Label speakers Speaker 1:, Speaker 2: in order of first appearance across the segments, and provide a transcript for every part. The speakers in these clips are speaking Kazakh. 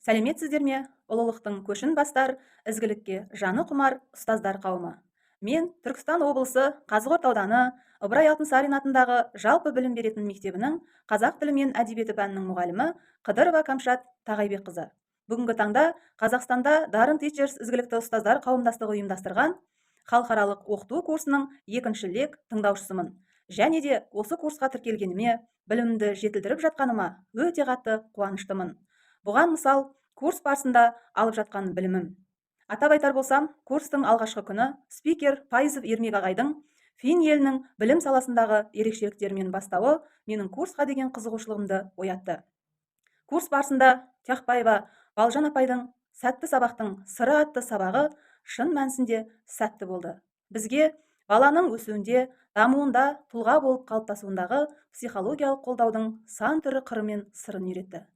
Speaker 1: Сәлеметсіздер ме? Ұлылықтың көшін бастар, ізгілікке жаны құмар ұстаздар қауымы. Мен Түркістан облысы Қазығұрт ауданы Ыбырай Алтынсарин атындағы жалпы білім беретін мектебінің қазақ тілі мен әдебиеті пәнінің мұғалімі Қыдырова Камшат Тағайбекқызы. Бүгінгі таңда Қазақстанда Дарын Teachers ізгілікті ұстаздар қауымдастығы ұйымдастырған халықаралық оқыту курсының екінші лек тыңдаушысымын. Және де осы курсқа тіркелгеніме, білімімді жетілдіріп жатқаныма өте қатты қуаныштымын. Бұған мысал, курс барысында алып жатқан білімім. Атап айтар болсам, курстың алғашқы күні спикер Пайызов Ермек ағайдың фин елінің білім саласындағы ерекшеліктерімен бастауы менің курсқа деген қызығушылығымды оятты. Курс барысында Тяхбаева Балжан апайдың сәтті сабақтың сыры атты сабағы шын мәнісінде сәтті болды. Бізге баланың өсуінде, дамуында, тұлға болып қалыптасуындағы психологиялық қолдаудың сан түрі қыры мен сырын үйретті.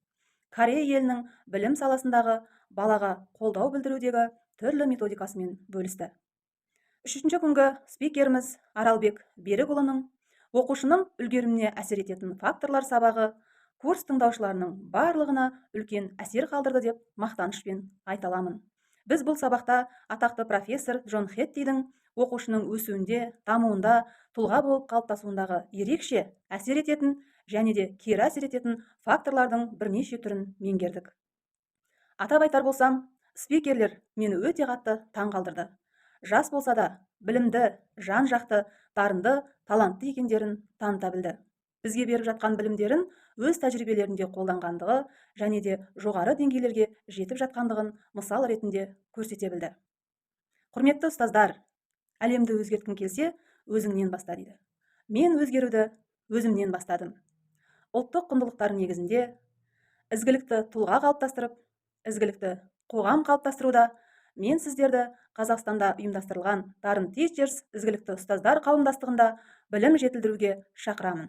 Speaker 1: Корея елінің білім саласындағы балаға қолдау білдірудегі түрлі методикасымен бөлісті. Үшінші күнгі спикеріміз Аралбек Берікұлының оқушының үлгеріміне әсер ететін факторлар сабағы курс тыңдаушыларының барлығына үлкен әсер қалдырды деп мақтанышпен айта аламын. Біз бұл сабақта атақты профессор Джон Хеттидің оқушының өсуінде, дамуында, тұлға болып қалыптасуындағы ерекше әсер ететін және де кері әсер ететін факторлардың бірнеше түрін меңгердік. Атап айтар болсам, спикерлер мені өте қатты таң қалдырды. Жас болса да, білімді, жан жақты, дарынды, талантты екендерін таныта білді. Бізге беріп жатқан білімдерін өз тәжірибелерінде қолданғандығы және де жоғары деңгейлерге жетіп жатқандығын мысал ретінде көрсете білді. Құрметті ұстаздар, әлемді өзгерткің келсе, өзіңнен баста дейді. Мен өзгеруді өзімнен бастадым. Ұлттық құндылықтар негізінде ізгілікті тұлға қалыптастырып, ізгілікті қоғам қалыптастыруда мен сіздерді Қазақстанда ұйымдастырылған Дарын Teachers ізгілікті ұстаздар қауымдастығында білім жетілдіруге шақырамын.